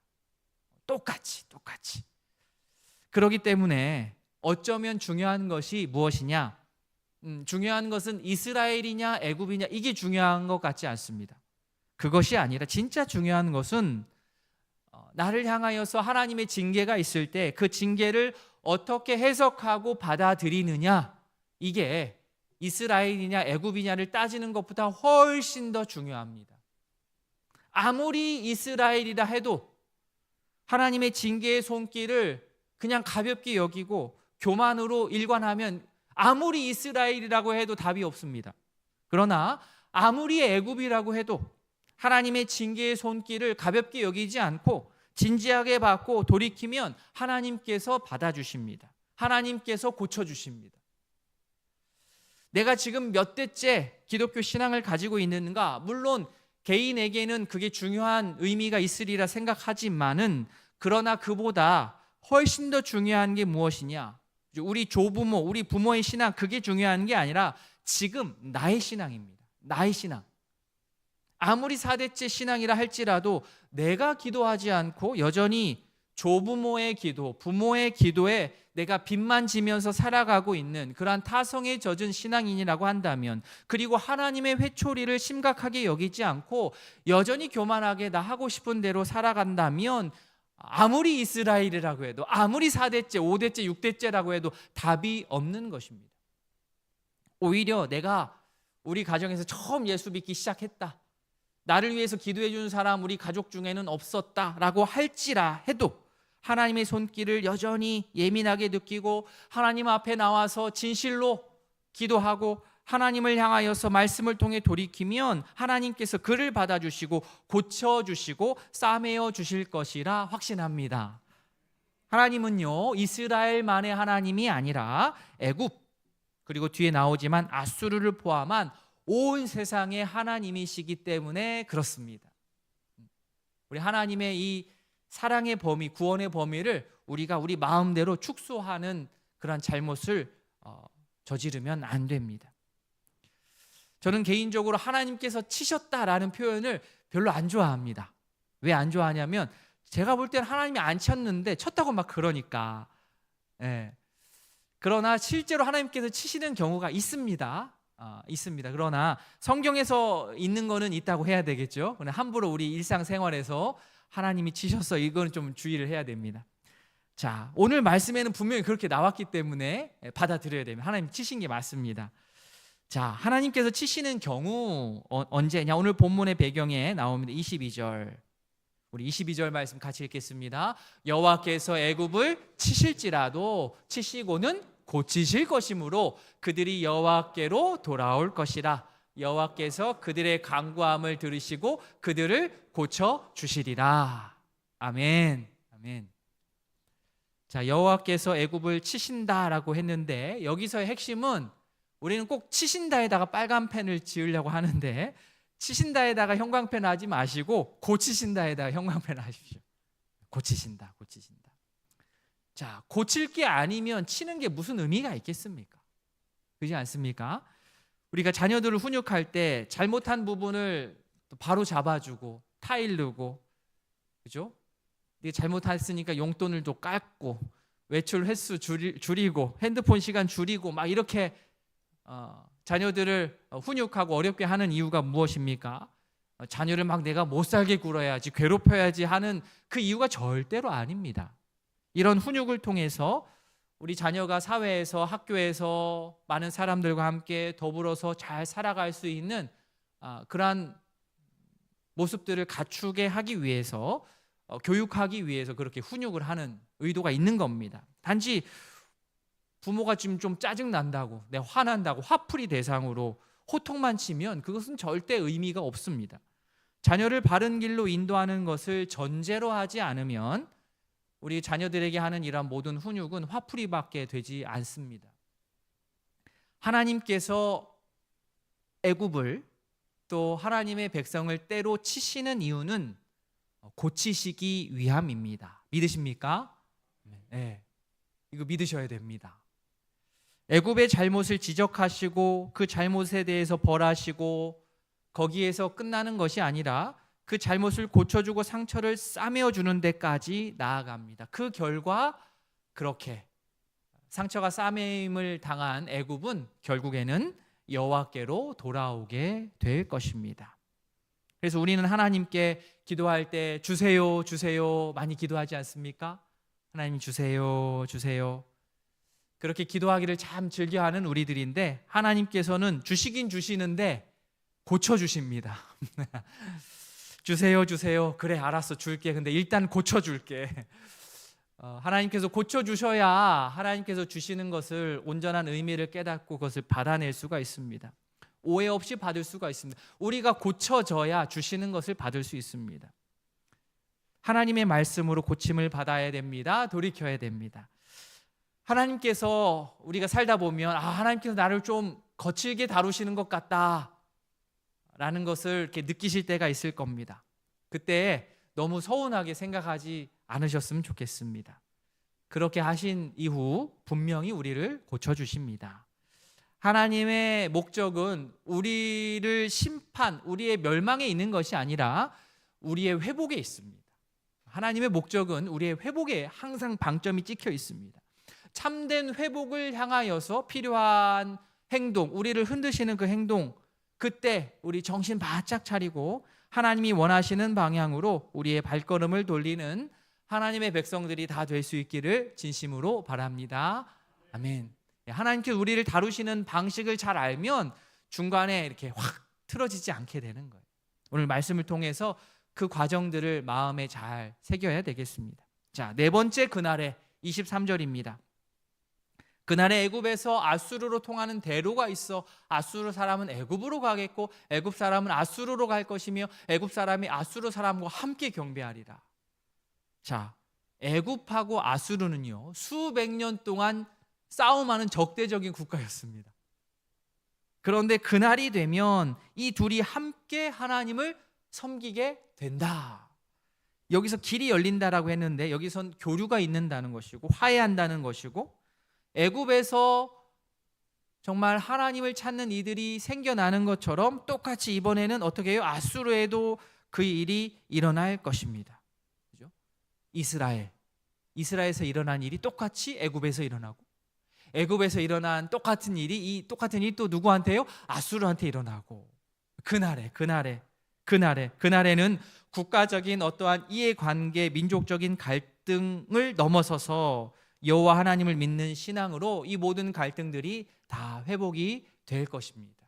똑같이. 그렇기 때문에 어쩌면 중요한 것이 무엇이냐? 중요한 것은 이스라엘이냐 애굽이냐 이게 중요한 것 같지 않습니다. 그것이 아니라 진짜 중요한 것은 나를 향하여서 하나님의 징계가 있을 때 그 징계를 어떻게 해석하고 받아들이느냐, 이게 이스라엘이냐 애굽이냐를 따지는 것보다 훨씬 더 중요합니다. 아무리 이스라엘이라 해도 하나님의 징계의 손길을 그냥 가볍게 여기고 교만으로 일관하면 아무리 이스라엘이라고 해도 답이 없습니다. 그러나 아무리 애굽이라고 해도 하나님의 징계의 손길을 가볍게 여기지 않고 진지하게 받고 돌이키면 하나님께서 받아주십니다. 하나님께서 고쳐주십니다. 내가 지금 몇 대째 기독교 신앙을 가지고 있는가? 물론 개인에게는 그게 중요한 의미가 있으리라 생각하지만은 그러나 그보다 훨씬 더 중요한 게 무엇이냐? 우리 조부모, 우리 부모의 신앙 그게 중요한 게 아니라 지금 나의 신앙입니다. 나의 신앙. 아무리 4대째 신앙이라 할지라도 내가 기도하지 않고 여전히 조부모의 기도, 부모의 기도에 내가 빚만 지면서 살아가고 있는 그러한 타성에 젖은 신앙인이라고 한다면, 그리고 하나님의 회초리를 심각하게 여기지 않고 여전히 교만하게 나 하고 싶은 대로 살아간다면, 아무리 이스라엘이라고 해도, 아무리 4대째, 5대째, 6대째라고 해도 답이 없는 것입니다. 오히려 내가 우리 가정에서 처음 예수 믿기 시작했다, 나를 위해서 기도해 주는 사람 우리 가족 중에는 없었다라고 할지라 해도 하나님의 손길을 여전히 예민하게 느끼고 하나님 앞에 나와서 진실로 기도하고 하나님을 향하여서 말씀을 통해 돌이키면 하나님께서 그를 받아주시고 고쳐주시고 싸매어 주실 것이라 확신합니다. 하나님은요, 이스라엘만의 하나님이 아니라 애굽, 그리고 뒤에 나오지만 아수르를 포함한 온 세상의 하나님이시기 때문에 그렇습니다. 우리 하나님의 이 사랑의 범위, 구원의 범위를 우리가 우리 마음대로 축소하는 그런 잘못을 저지르면 안 됩니다. 저는 개인적으로 하나님께서 치셨다라는 표현을 별로 안 좋아합니다. 왜 안 좋아하냐면 제가 볼 때는 하나님이 안 쳤는데 쳤다고 막 그러니까. 그러나 실제로 하나님께서 치시는 경우가 있습니다. 있습니다. 그러나 성경에서 있는 거는 있다고 해야 되겠죠. 함부로 우리 일상생활에서 하나님이 치셨어, 이건 좀 주의를 해야 됩니다. 자, 오늘 말씀에는 분명히 그렇게 나왔기 때문에 받아들여야 됩니다. 하나님 치신 게 맞습니다. 자, 하나님께서 치시는 경우 언제냐? 오늘 본문의 배경에 나옵니다. 22절. 우리 22절 말씀 같이 읽겠습니다. 여호와께서 애굽을 치실지라도 치시고는 고치실 것이므로 그들이 여호와께로 돌아올 것이라. 여호와께서 그들의 간구함을 들으시고 그들을 고쳐 주시리라. 아멘. 아멘. 자, 여호와께서 애굽을 치신다라고 했는데 여기서의 핵심은, 우리는 꼭 치신다에다가 빨간 펜을 지으려고 하는데 치신다에다가 형광펜 하지 마시고 고치신다에다가 형광펜 하십시오. 고치신다, 고치신다. 자, 고칠 게 아니면 치는 게 무슨 의미가 있겠습니까? 그렇지 않습니까? 우리가 자녀들을 훈육할 때 잘못한 부분을 바로 잡아주고 타일르고, 그죠? 잘못했으니까 용돈을 또 깎고 외출 횟수 줄이고 핸드폰 시간 줄이고 막 이렇게 자녀들을 훈육하고 어렵게 하는 이유가 무엇입니까? 자녀를 막 내가 못 살게 굴어야지, 괴롭혀야지 하는 그 이유가 절대로 아닙니다. 이런 훈육을 통해서 우리 자녀가 사회에서, 학교에서 많은 사람들과 함께 더불어서 잘 살아갈 수 있는 그러한 모습들을 갖추게 하기 위해서, 교육하기 위해서 그렇게 훈육을 하는 의도가 있는 겁니다. 단지 부모가 지금 좀 짜증난다고, 내가 화난다고 화풀이 대상으로 호통만 치면 그것은 절대 의미가 없습니다. 자녀를 바른 길로 인도하는 것을 전제로 하지 않으면 우리 자녀들에게 하는 이러한 모든 훈육은 화풀이밖에 되지 않습니다. 하나님께서 애굽을, 또 하나님의 백성을 때로 치시는 이유는 고치시기 위함입니다. 믿으십니까? 네, 이거 믿으셔야 됩니다. 애굽의 잘못을 지적하시고 그 잘못에 대해서 벌하시고 거기에서 끝나는 것이 아니라 그 잘못을 고쳐주고 상처를 싸매어 주는 데까지 나아갑니다. 그 결과 그렇게 상처가 싸매임을 당한 애굽은 결국에는 여호와께로 돌아오게 될 것입니다. 그래서 우리는 하나님께 기도할 때 주세요, 주세요 많이 기도하지 않습니까? 하나님 주세요, 주세요. 그렇게 기도하기를 참 즐겨하는 우리들인데 하나님께서는 주시긴 주시는데 고쳐주십니다. 주세요, 주세요. 그래, 알았어, 줄게. 근데 일단 고쳐줄게. 하나님께서 고쳐주셔야 하나님께서 주시는 것을 온전한 의미를 깨닫고 그것을 받아낼 수가 있습니다. 오해 없이 받을 수가 있습니다. 우리가 고쳐져야 주시는 것을 받을 수 있습니다. 하나님의 말씀으로 고침을 받아야 됩니다. 돌이켜야 됩니다. 하나님께서 우리가 살다 보면 하나님께서 나를 좀 거칠게 다루시는 것 같다 라는 것을 이렇게 느끼실 때가 있을 겁니다. 그때 너무 서운하게 생각하지 않으셨으면 좋겠습니다. 그렇게 하신 이후 분명히 우리를 고쳐주십니다. 하나님의 목적은 우리를 심판, 우리의 멸망에 있는 것이 아니라 우리의 회복에 있습니다. 하나님의 목적은 우리의 회복에 항상 방점이 찍혀 있습니다. 참된 회복을 향하여서 필요한 행동, 우리를 흔드시는 그 행동, 그때 우리 정신 바짝 차리고 하나님이 원하시는 방향으로 우리의 발걸음을 돌리는 하나님의 백성들이 다 될 수 있기를 진심으로 바랍니다. 아멘. 하나님께서 우리를 다루시는 방식을 잘 알면 중간에 이렇게 확 틀어지지 않게 되는 거예요. 오늘 말씀을 통해서 그 과정들을 마음에 잘 새겨야 되겠습니다. 자, 네 번째 그날에 23절입니다. 그날에 애굽에서 아수르로 통하는 대로가 있어 아수르 사람은 애굽으로 가겠고 애굽 사람은 아수르로 갈 것이며 애굽 사람이 아수르 사람과 함께 경배하리라. 자, 애굽하고 아수르는요 수백 년 동안 싸움하는 적대적인 국가였습니다. 그런데 그날이 되면 이 둘이 함께 하나님을 섬기게 된다. 여기서 길이 열린다라고 했는데 여기선 교류가 있는다는 것이고 화해한다는 것이고 애굽에서 정말 하나님을 찾는 이들이 생겨나는 것처럼 똑같이 이번에는 어떻게 해요? 아수르에도 그 일이 일어날 것입니다. 그죠? 이스라엘에서 일어난 일이 똑같이 애굽에서 일어나고 애굽에서 일어난 똑같은 일이 또 누구한테요? 아수르한테 일어나고 그날에는 국가적인 어떠한 이해관계, 민족적인 갈등을 넘어서서 여호와 하나님을 믿는 신앙으로 이 모든 갈등들이 다 회복이 될 것입니다.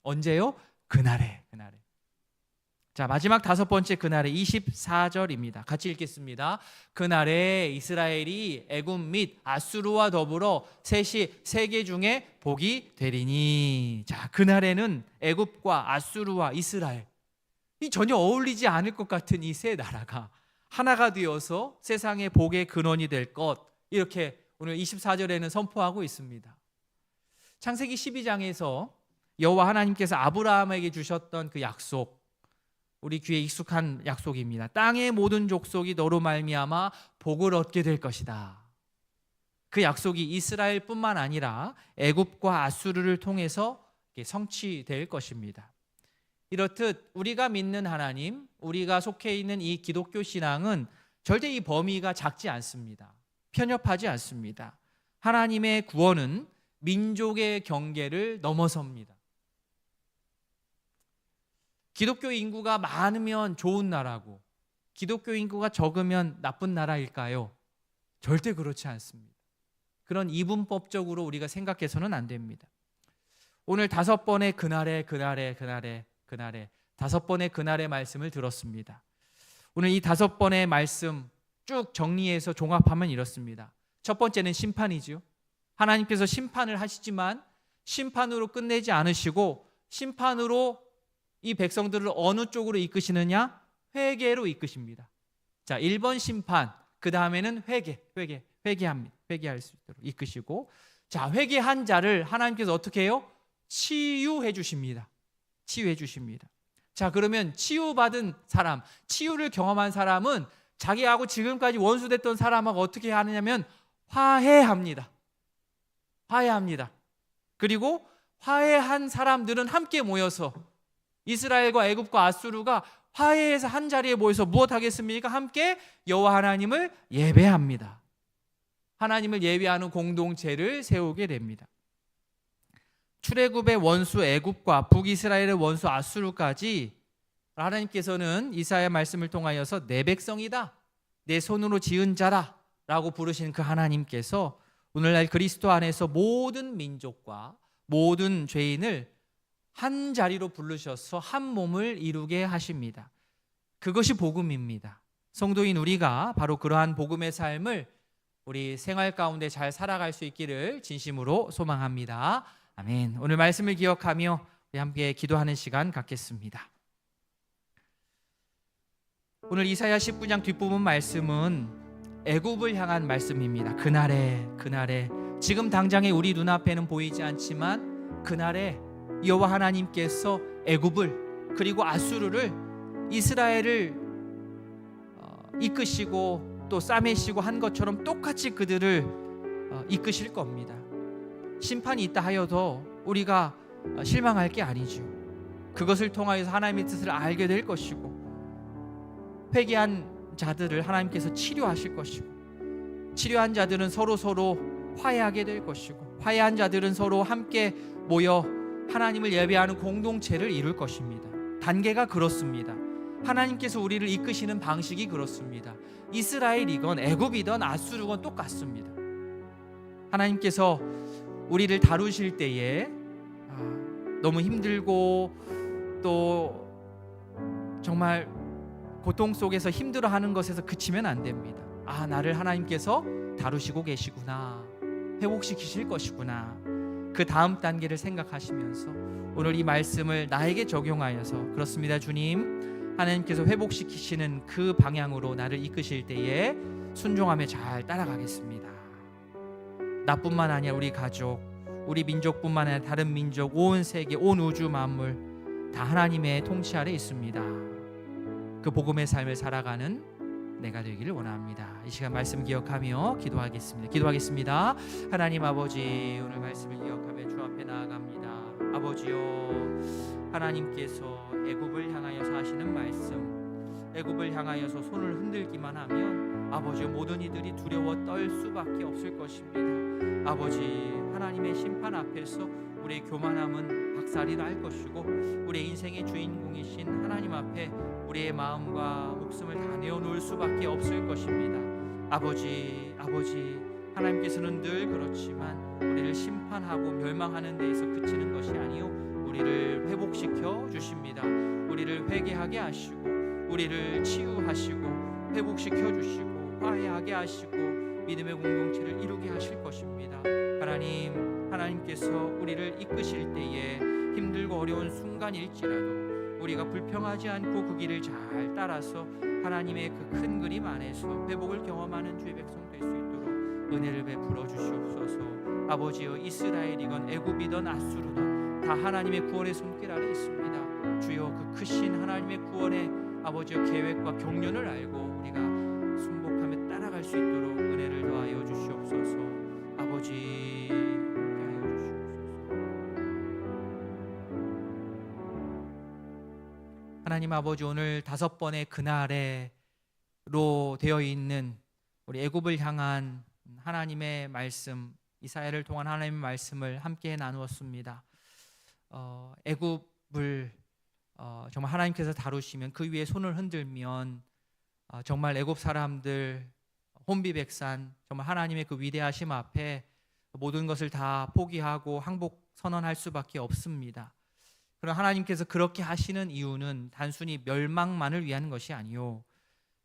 언제요? 그날에. 자, 마지막 다섯 번째 그날에 24절입니다. 같이 읽겠습니다. 그날에 이스라엘이 애굽 및 아수르와 더불어 셋이 세계 중에 복이 되리니. 자, 그날에는 애굽과 아수르와 이스라엘, 이 전혀 어울리지 않을 것 같은 이 세 나라가 하나가 되어서 세상의 복의 근원이 될 것, 이렇게 오늘 24절에는 선포하고 있습니다. 창세기 12장에서 여호와 하나님께서 아브라함에게 주셨던 그 약속, 우리 귀에 익숙한 약속입니다. 땅의 모든 족속이 너로 말미암아 복을 얻게 될 것이다. 그 약속이 이스라엘뿐만 아니라 애굽과 아수르를 통해서 성취될 것입니다. 이렇듯 우리가 믿는 하나님, 우리가 속해 있는 이 기독교 신앙은 절대 이 범위가 작지 않습니다. 편협하지 않습니다. 하나님의 구원은 민족의 경계를 넘어섭니다. 기독교 인구가 많으면 좋은 나라고 기독교 인구가 적으면 나쁜 나라일까요? 절대 그렇지 않습니다. 그런 이분법적으로 우리가 생각해서는 안 됩니다. 오늘 다섯 번의 그날에 다섯 번의 그날의 말씀을 들었습니다. 오늘 이 다섯 번의 말씀 쭉 정리해서 종합하면 이렇습니다. 첫 번째는 심판이죠. 하나님께서 심판을 하시지만 심판으로 끝내지 않으시고 심판으로 이 백성들을 어느 쪽으로 이끄시느냐? 회개로 이끄십니다. 자, 1번 심판, 그 다음에는 회개할 수 있도록 이끄시고, 자, 회개한 자를 하나님께서 어떻게 해요? 치유해 주십니다. 자, 그러면 치유받은 사람, 치유를 경험한 사람은 자기하고 지금까지 원수됐던 사람하고 어떻게 하느냐면 화해합니다. 그리고 화해한 사람들은 함께 모여서 이스라엘과 애굽과 아수르가 화해해서 한 자리에 모여서 무엇 하겠습니까? 함께 여호와 하나님을 예배합니다. 하나님을 예배하는 공동체를 세우게 됩니다. 출애굽의 원수 애굽과 북이스라엘의 원수 아수르까지 하나님께서는 이사야 말씀을 통하여서 내 백성이다, 내 손으로 지은 자라 라고 부르신 그 하나님께서 오늘날 그리스도 안에서 모든 민족과 모든 죄인을 한 자리로 부르셔서 한 몸을 이루게 하십니다. 그것이 복음입니다. 성도인 우리가 바로 그러한 복음의 삶을 우리 생활 가운데 잘 살아갈 수 있기를 진심으로 소망합니다. 아멘. 오늘 말씀을 기억하며 우리 함께 기도하는 시간 갖겠습니다. 오늘 이사야 19장 뒷부분 말씀은 애굽을 향한 말씀입니다. 그날에 지금 당장에 우리 눈앞에는 보이지 않지만 그날에 여호와 하나님께서 애굽을 그리고 아수르를 이스라엘을 이끄시고 또 싸매시고 한 것처럼 똑같이 그들을 이끄실 겁니다. 심판이 있다 하여도 우리가 실망할 게 아니죠. 그것을 통하여서 하나님의 뜻을 알게 될 것이고 회개한 자들을 하나님께서 치료하실 것이고, 치료한 자들은 서로 화해하게 될 것이고, 화해한 자들은 서로 함께 모여 하나님을 예배하는 공동체를 이룰 것입니다. 단계가 그렇습니다. 하나님께서 우리를 이끄시는 방식이 그렇습니다. 이스라엘이건 애굽이든 아수르건 똑같습니다. 하나님께서 우리를 다루실 때에 너무 힘들고 또 정말 고통 속에서 힘들어하는 것에서 그치면 안 됩니다. 나를 하나님께서 다루시고 계시구나, 회복시키실 것이구나, 그 다음 단계를 생각하시면서 오늘 이 말씀을 나에게 적용하여서, 그렇습니다 주님, 하나님께서 회복시키시는 그 방향으로 나를 이끄실 때에 순종하며 잘 따라가겠습니다. 나뿐만 아니라 우리 가족, 우리 민족뿐만 아니라 다른 민족, 온 세계, 온 우주 만물 다 하나님의 통치 아래 있습니다. 그 복음의 삶을 살아가는 내가 되기를 원합니다. 이 시간 말씀 기억하며 기도하겠습니다. 하나님 아버지, 오늘 말씀을 기억하며 주 앞에 나아갑니다. 아버지요, 하나님께서 애굽을 향하여서 하시는 말씀, 애굽을 향하여서 손을 흔들기만 하면 아버지 모든 이들이 두려워 떨 수밖에 없을 것입니다. 아버지, 하나님의 심판 앞에서 우리의 교만함은 박살이 날 것이고, 우리의 인생의 주인공이신 하나님 앞에 우리의 마음과 목숨을 다 내어놓을 수밖에 없을 것입니다. 아버지, 하나님께서는 늘 그렇지만 우리를 심판하고 멸망하는 데에서 그치는 것이 아니요, 우리를 회복시켜 주십니다. 우리를 회개하게 하시고, 우리를 치유하시고, 회복시켜 주시고, 화해하게 하시고, 믿음의 공동체를 이루게 하실 것입니다. 하나님께서 우리를 이끄실 때에 힘들고 어려운 순간일지라도 우리가 불평하지 않고 그 길을 잘 따라서 하나님의 그 큰 그림 안에서 회복을 경험하는 주의 백성 될 수 있도록 은혜를 베풀어 주시옵소서. 아버지여, 이스라엘이건 애굽이든 아수르든 다 하나님의 구원의 손길 아래 있습니다. 주여, 그 크신 하나님의 구원의 아버지여 계획과 경륜을 알고 우리가 순복하며 따라갈 수 있도록 은혜를 더하여 주시옵소서. 아버지, 함께하여 주시옵소서. 하나님 아버지, 오늘 5번의 그날에로 되어 있는 우리 애굽을 향한 하나님의 말씀, 이사야를 통한 하나님의 말씀을 함께 나누었습니다. 애굽을 정말 하나님께서 다루시면, 그 위에 손을 흔들면 정말 애굽 사람들 혼비백산, 정말 하나님의 그 위대하심 앞에 모든 것을 다 포기하고 항복 선언할 수밖에 없습니다. 그러나 하나님께서 그렇게 하시는 이유는 단순히 멸망만을 위한 것이 아니요,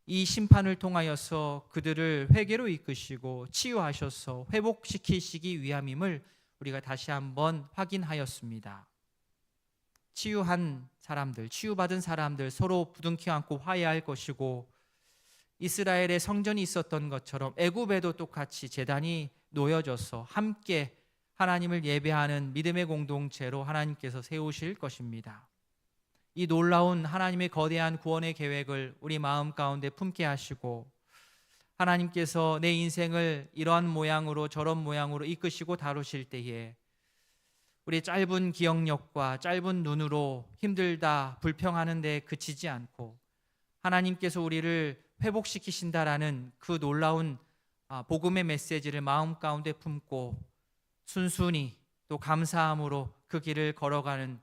이 심판을 통하여서 그들을 회개로 이끄시고 치유하셔서 회복시키시기 위함임을 우리가 다시 한번 확인하였습니다. 치유한 사람들, 치유받은 사람들 서로 부둥켜 안고 화해할 것이고, 이스라엘의 성전이 있었던 것처럼 애굽에도 똑같이 제단이 놓여져서 함께 하나님을 예배하는 믿음의 공동체로 하나님께서 세우실 것입니다. 이 놀라운 하나님의 거대한 구원의 계획을 우리 마음 가운데 품게 하시고, 하나님께서 내 인생을 이러한 모양으로 저런 모양으로 이끄시고 다루실 때에 우리 짧은 기억력과 짧은 눈으로 힘들다 불평하는 데 그치지 않고 하나님께서 우리를 회복시키신다라는 그 놀라운 복음의 메시지를 마음 가운데 품고 순순히 또 감사함으로 그 길을 걸어가는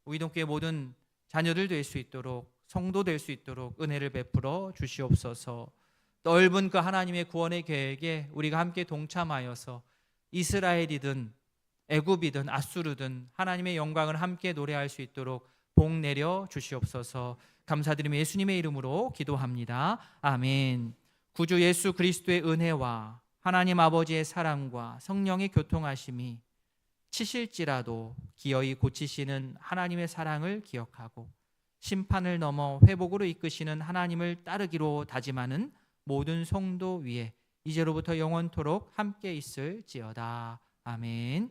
우리 동교회 모든 자녀들 될 수 있도록, 성도 될 수 있도록 은혜를 베풀어 주시옵소서. 넓은 그 하나님의 구원의 계획에 우리가 함께 동참하여서 이스라엘이든 애굽이든 아수르든 하나님의 영광을 함께 노래할 수 있도록 복 내려 주시옵소서. 감사드리며 예수님의 이름으로 기도합니다. 아멘. 구주 예수 그리스도의 은혜와 하나님 아버지의 사랑과 성령의 교통하심이 치실지라도 기어이 고치시는 하나님의 사랑을 기억하고 심판을 넘어 회복으로 이끄시는 하나님을 따르기로 다짐하는 모든 성도 위에 이제로부터 영원토록 함께 있을지어다. 아멘.